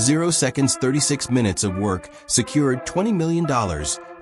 0 seconds 36 minutes of work secured $20 million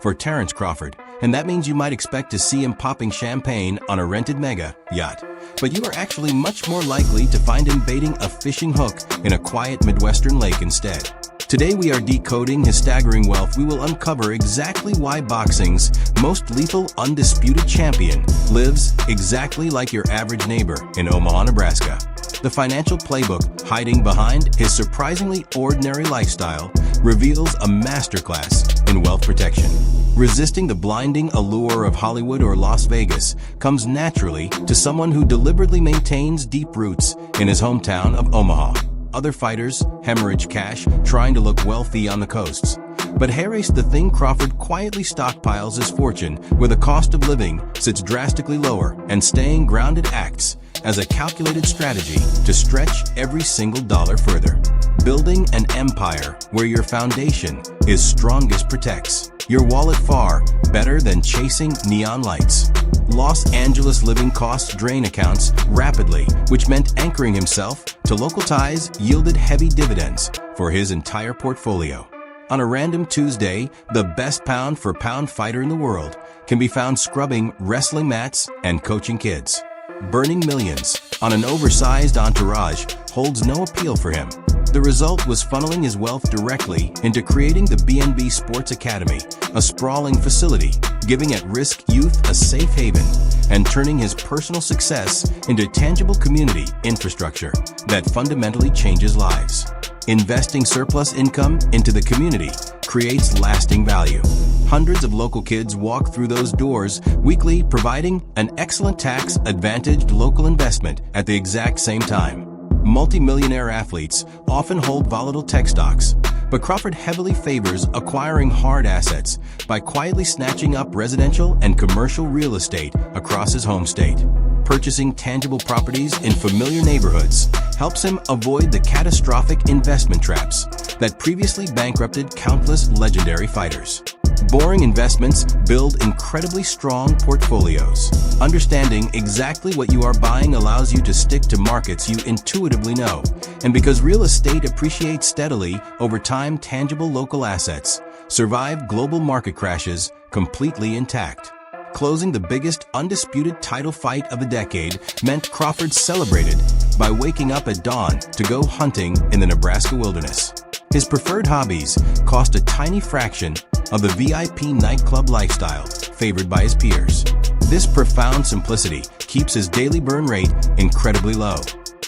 for Terence Crawford, and that means you might expect to see him popping champagne on a rented mega yacht. But you are actually much more likely to find him baiting a fishing hook in a quiet Midwestern lake instead. Today we are decoding his staggering wealth. We will uncover exactly why boxing's most lethal undisputed champion lives exactly like your average neighbor in Omaha, Nebraska. The financial playbook hiding behind his surprisingly ordinary lifestyle reveals a masterclass in wealth protection. Resisting the blinding allure of Hollywood or Las Vegas comes naturally to someone who deliberately maintains deep roots in his hometown of Omaha. Other fighters hemorrhage cash trying to look wealthy on the coasts. But here's the thing: Crawford quietly stockpiles his fortune where the cost of living sits drastically lower, and staying grounded acts as a calculated strategy to stretch every single dollar further. Building an empire where your foundation is strongest protects your wallet far better than chasing neon lights. Los Angeles living costs drain accounts rapidly, which meant anchoring himself to local ties yielded heavy dividends for his entire portfolio. On a random Tuesday, the best pound-for-pound fighter in the world can be found scrubbing wrestling mats and coaching kids. Burning millions on an oversized entourage holds no appeal for him. The result was funneling his wealth directly into creating the BNB Sports Academy, a sprawling facility, giving at-risk youth a safe haven, and turning his personal success into tangible community infrastructure that fundamentally changes lives. Investing surplus income into the community creates lasting value. Hundreds of local kids walk through those doors weekly, providing an excellent tax-advantaged local investment at the exact same time. Multi-millionaire athletes often hold volatile tech stocks, but Crawford heavily favors acquiring hard assets by quietly snatching up residential and commercial real estate across his home state. Purchasing tangible properties in familiar neighborhoods helps him avoid the catastrophic investment traps that previously bankrupted countless legendary fighters. Boring investments build incredibly strong portfolios. Understanding exactly what you are buying allows you to stick to markets you intuitively know. And because real estate appreciates steadily over time, tangible local assets survive global market crashes completely intact. Closing the biggest undisputed title fight of the decade meant Crawford celebrated by waking up at dawn to go hunting in the Nebraska wilderness. His preferred hobbies cost a tiny fraction of the VIP nightclub lifestyle favored by his peers. This profound simplicity keeps his daily burn rate incredibly low.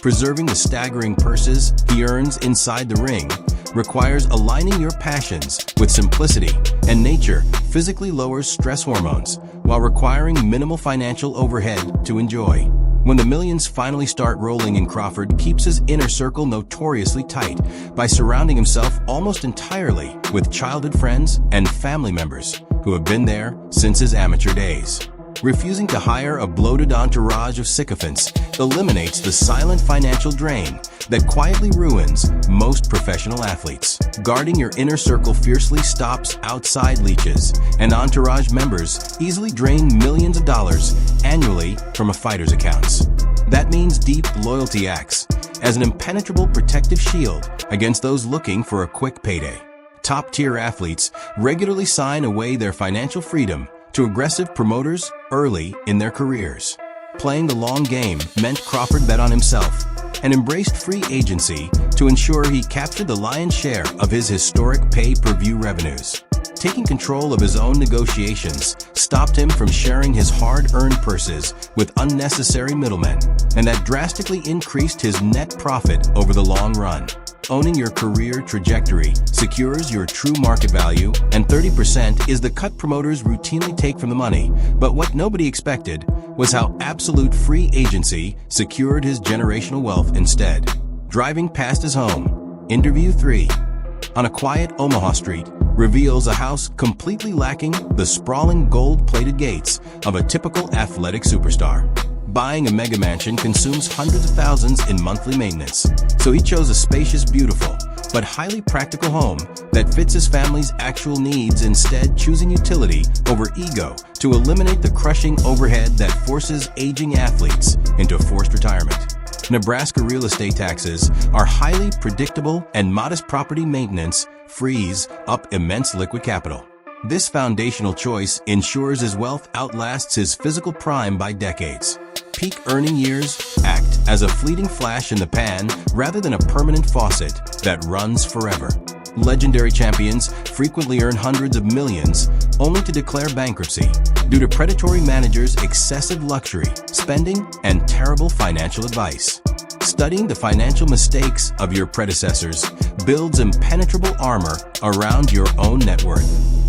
Preserving the staggering purses he earns inside the ring requires aligning your passions with simplicity, and nature physically lowers stress hormones while requiring minimal financial overhead to enjoy. When the millions finally start rolling in, Crawford keeps his inner circle notoriously tight by surrounding himself almost entirely with childhood friends and family members who have been there since his amateur days. Refusing to hire a bloated entourage of sycophants eliminates the silent financial drain that quietly ruins most professional athletes. Guarding your inner circle fiercely stops outside leeches, and entourage members easily drain millions of dollars annually from a fighter's accounts. That means deep loyalty acts as an impenetrable protective shield against those looking for a quick payday. Top-tier athletes regularly sign away their financial freedom to aggressive promoters early in their careers. Playing the long game meant Crawford bet on himself and embraced free agency to ensure he captured the lion's share of his historic pay-per-view revenues. Taking control of his own negotiations stopped him from sharing his hard-earned purses with unnecessary middlemen, and that drastically increased his net profit over the long run. Owning your career trajectory secures your true market value, and 30% is the cut promoters routinely take from the money. But what nobody expected was how absolute free agency secured his generational wealth instead. Driving past his home, Interview 3. On a quiet Omaha street reveals a house completely lacking the sprawling gold-plated gates of a typical athletic superstar. Buying a mega mansion consumes hundreds of thousands in monthly maintenance, so he chose a spacious, beautiful, but highly practical home that fits his family's actual needs, instead choosing utility over ego to eliminate the crushing overhead that forces aging athletes into forced retirement. Nebraska real estate taxes are highly predictable, and modest property maintenance frees up immense liquid capital. This foundational choice ensures his wealth outlasts his physical prime by decades. Peak earning years act as a fleeting flash in the pan rather than a permanent faucet that runs forever. Legendary champions frequently earn hundreds of millions only to declare bankruptcy due to predatory managers' excessive luxury spending and terrible financial advice. Studying the financial mistakes of your predecessors builds impenetrable armor around your own net worth.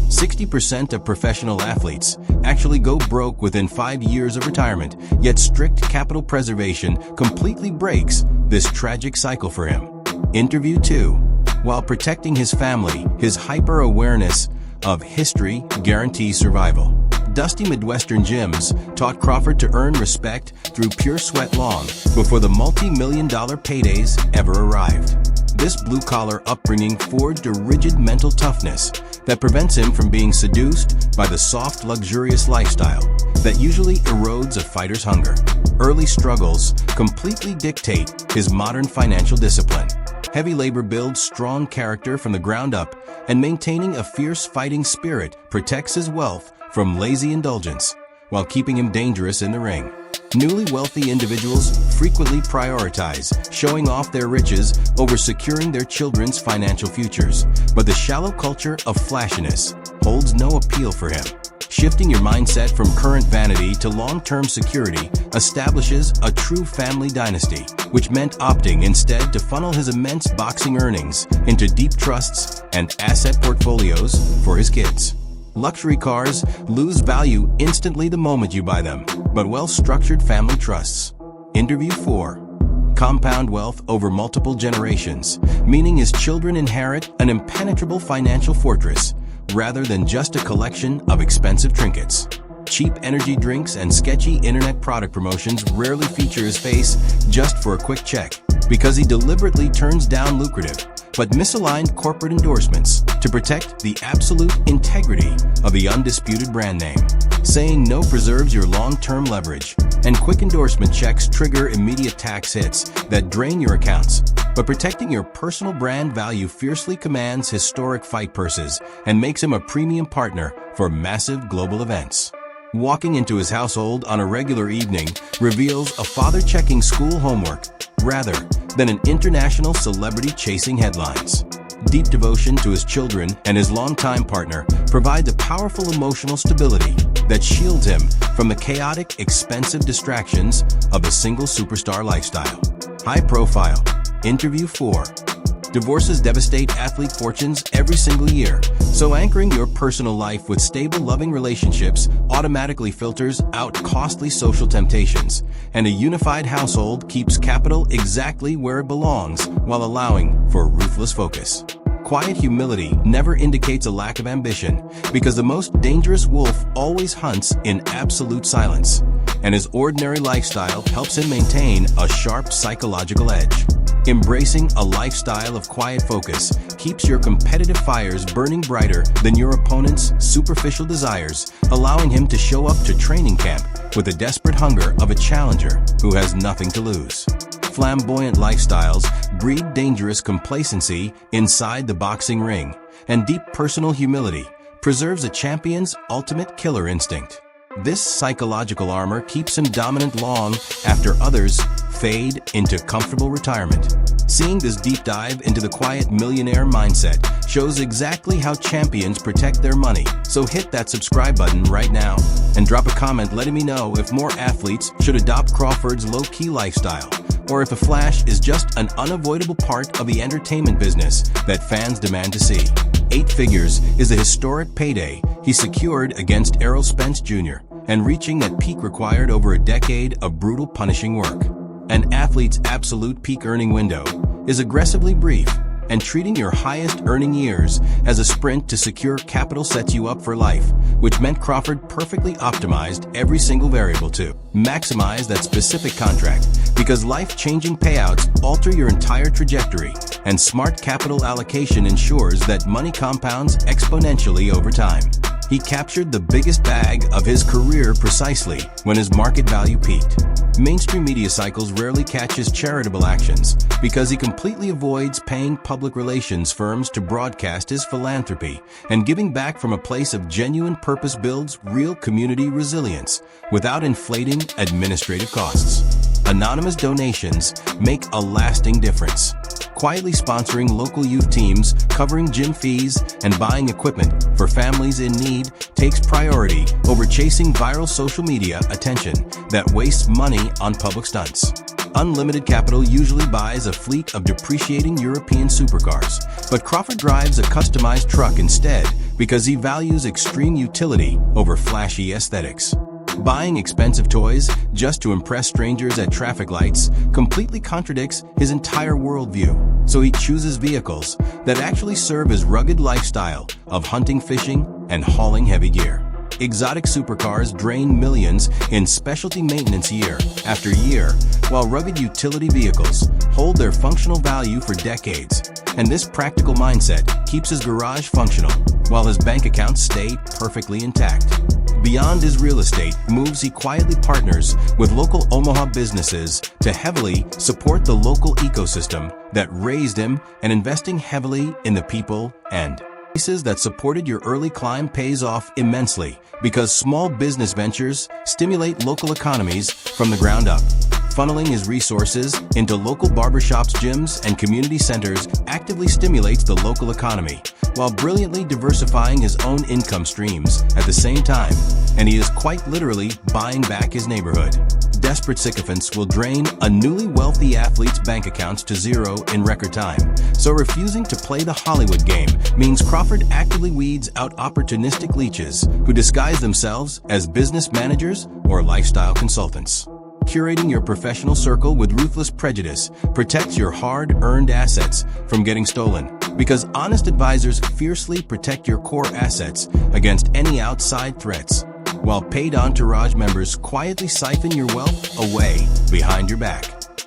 60% of professional athletes actually go broke within 5 years of retirement, yet strict capital preservation completely breaks this tragic cycle for him. Interview 2. While protecting his family, his hyper-awareness of history guarantees survival. Dusty Midwestern gyms taught Crawford to earn respect through pure sweat long before the multi-million-dollar paydays ever arrived. This blue-collar upbringing forged a rigid mental toughness that prevents him from being seduced by the soft, luxurious lifestyle that usually erodes a fighter's hunger. Early struggles completely dictate his modern financial discipline. Heavy labor builds strong character from the ground up, and maintaining a fierce fighting spirit protects his wealth from lazy indulgence, while keeping him dangerous in the ring. Newly wealthy individuals frequently prioritize showing off their riches over securing their children's financial futures, but the shallow culture of flashiness holds no appeal for him. Shifting your mindset from current vanity to long-term security establishes a true family dynasty, which meant opting instead to funnel his immense boxing earnings into deep trusts and asset portfolios for his kids. Luxury cars lose value instantly the moment you buy them, but well-structured family trusts. Interview 4. Compound wealth over multiple generations, meaning his children inherit an impenetrable financial fortress rather than just a collection of expensive trinkets. Cheap energy drinks and sketchy internet product promotions rarely feature his face just for a quick check, because he deliberately turns down lucrative but misaligned corporate endorsements to protect the absolute integrity of the undisputed brand name. Saying no preserves your long-term leverage, and quick endorsement checks trigger immediate tax hits that drain your accounts. But protecting your personal brand value fiercely commands historic fight purses and makes him a premium partner for massive global events. Walking into his household on a regular evening reveals a father checking school homework rather than an international celebrity chasing headlines. Deep devotion to his children and his longtime partner provides a powerful emotional stability that shields him from the chaotic, expensive distractions of a single superstar lifestyle. High profile. Interview 4. Divorces devastate athlete fortunes every single year, so anchoring your personal life with stable, loving relationships automatically filters out costly social temptations, and a unified household keeps capital exactly where it belongs while allowing for ruthless focus. Quiet humility never indicates a lack of ambition, because the most dangerous wolf always hunts in absolute silence, and his ordinary lifestyle helps him maintain a sharp psychological edge. Embracing a lifestyle of quiet focus keeps your competitive fires burning brighter than your opponent's superficial desires, allowing him to show up to training camp with the desperate hunger of a challenger who has nothing to lose. Flamboyant lifestyles breed dangerous complacency inside the boxing ring, and deep personal humility preserves a champion's ultimate killer instinct. This psychological armor keeps him dominant long after others fade into comfortable retirement. Seeing this deep dive into the quiet millionaire mindset shows exactly how champions protect their money. So hit that subscribe button right now and drop a comment letting me know if more athletes should adopt Crawford's low-key lifestyle, or if a flash is just an unavoidable part of the entertainment business that fans demand to see. 8 figures is a historic payday he secured against Errol Spence Jr., and reaching that peak required over a decade of brutal, punishing work. An athlete's absolute peak earning window is aggressively brief, and treating your highest earning years as a sprint to secure capital sets you up for life, which meant Crawford perfectly optimized every single variable to maximize that specific contract, because life-changing payouts alter your entire trajectory, and smart capital allocation ensures that money compounds exponentially over time. He captured the biggest bag of his career precisely when his market value peaked. Mainstream media cycles rarely catch his charitable actions because he completely avoids paying public relations firms to broadcast his philanthropy, and giving back from a place of genuine purpose builds real community resilience without inflating administrative costs. Anonymous donations make a lasting difference. Quietly sponsoring local youth teams, covering gym fees, and buying equipment for families in need takes priority over chasing viral social media attention that wastes money on public stunts. Unlimited Capital usually buys a fleet of depreciating European supercars, but Crawford drives a customized truck instead because he values extreme utility over flashy aesthetics. Buying expensive toys just to impress strangers at traffic lights completely contradicts his entire worldview, so he chooses vehicles that actually serve his rugged lifestyle of hunting, fishing, and hauling heavy gear. Exotic supercars drain millions in specialty maintenance year after year, while rugged utility vehicles hold their functional value for decades. And this practical mindset keeps his garage functional, while his bank accounts stay perfectly intact. Beyond his real estate moves, he quietly partners with local Omaha businesses to heavily support the local ecosystem that raised him, and investing heavily in the people and places that supported your early climb pays off immensely because small business ventures stimulate local economies from the ground up. Funneling his resources into local barbershops, gyms, and community centers actively stimulates the local economy, while brilliantly diversifying his own income streams at the same time, and he is quite literally buying back his neighborhood. Desperate sycophants will drain a newly wealthy athlete's bank accounts to zero in record time, so refusing to play the Hollywood game means Crawford actively weeds out opportunistic leeches who disguise themselves as business managers or lifestyle consultants. Curating your professional circle with ruthless prejudice protects your hard-earned assets from getting stolen, because honest advisors fiercely protect your core assets against any outside threats, while paid entourage members quietly siphon your wealth away behind your back.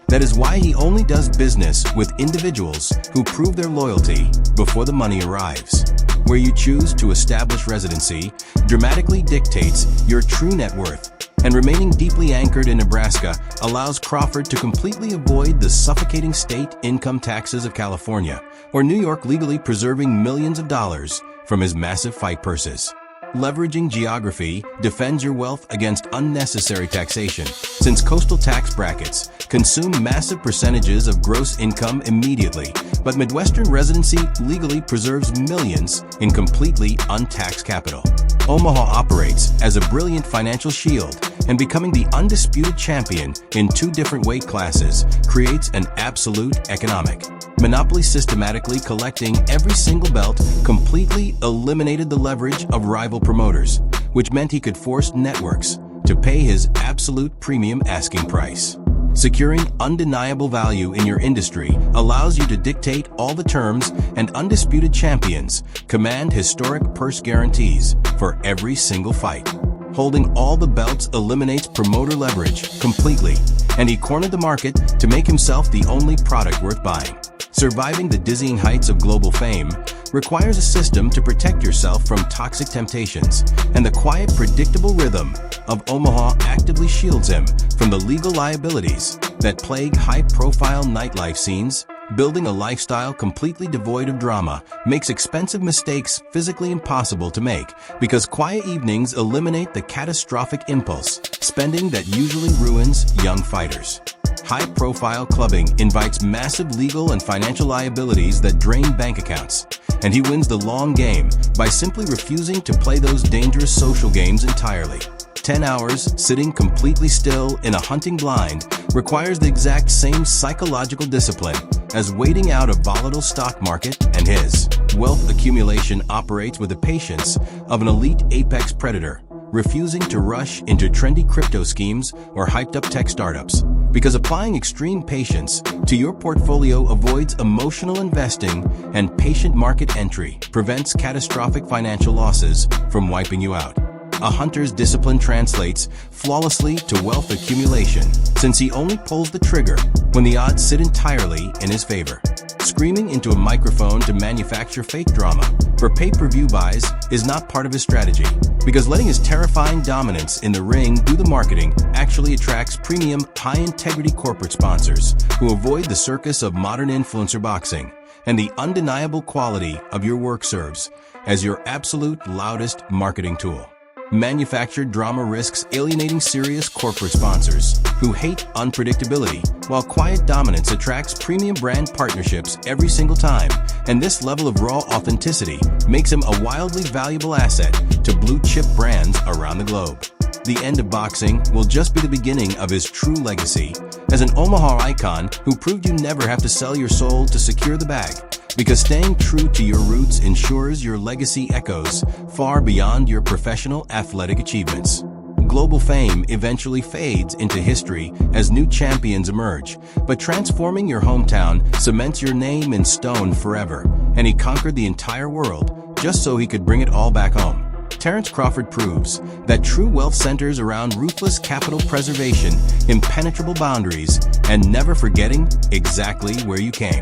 That is why he only does business with individuals who prove their loyalty before the money arrives. Where you choose to establish residency dramatically dictates your true net worth, and remaining deeply anchored in Nebraska allows Crawford to completely avoid the suffocating state income taxes of California or New York, legally preserving millions of dollars from his massive fight purses. Leveraging Geography defends your wealth against unnecessary taxation, since coastal tax brackets consume massive percentages of gross income immediately, but Midwestern residency legally preserves millions in completely untaxed capital. Omaha operates as a brilliant financial shield, and becoming the undisputed champion in 2 different weight classes creates an absolute economic monopoly. Systematically collecting every single belt completely eliminated the leverage of rival promoters, which meant he could force networks to pay his absolute premium asking price. Securing undeniable value in your industry allows you to dictate all the terms, and undisputed champions command historic purse guarantees for every single fight. Holding all the belts eliminates promoter leverage completely, and he cornered the market to make himself the only product worth buying. Surviving the dizzying heights of global fame requires a system to protect yourself from toxic temptations, and the quiet, predictable rhythm of Omaha actively shields him from the legal liabilities that plague high-profile nightlife scenes. Building a lifestyle completely devoid of drama makes expensive mistakes physically impossible to make, because quiet evenings eliminate the catastrophic impulse spending that usually ruins young fighters. High-profile clubbing invites massive legal and financial liabilities that drain bank accounts, and he wins the long game by simply refusing to play those dangerous social games entirely. 10 hours sitting completely still in a hunting blind requires the exact same psychological discipline as waiting out a volatile stock market, and his wealth accumulation operates with the patience of an elite apex predator, refusing to rush into trendy crypto schemes or hyped-up tech startups, because applying extreme patience to your portfolio avoids emotional investing, and patient market entry prevents catastrophic financial losses from wiping you out. a hunter's discipline translates flawlessly to wealth accumulation, since he only pulls the trigger when the odds sit entirely in his favor. Screaming into a microphone to manufacture fake drama for pay-per-view buys is not part of his strategy, because letting his terrifying dominance in the ring do the marketing actually attracts premium, high-integrity corporate sponsors who avoid the circus of modern influencer boxing, and the undeniable quality of your work serves as your absolute loudest marketing tool. Manufactured drama risks alienating serious corporate sponsors who hate unpredictability, while quiet dominance attracts premium brand partnerships every single time, and this level of raw authenticity makes him a wildly valuable asset to blue-chip brands around the globe. The end of boxing will just be the beginning of his true legacy as an Omaha icon who proved you never have to sell your soul to secure the bag, because staying true to your roots ensures your legacy echoes far beyond your professional athletic achievements. Global fame eventually fades into history as new champions emerge, but transforming your hometown cements your name in stone forever, and he conquered the entire world just so he could bring it all back home. Terence Crawford proves that true wealth centers around ruthless capital preservation, impenetrable boundaries, and never forgetting exactly where you came.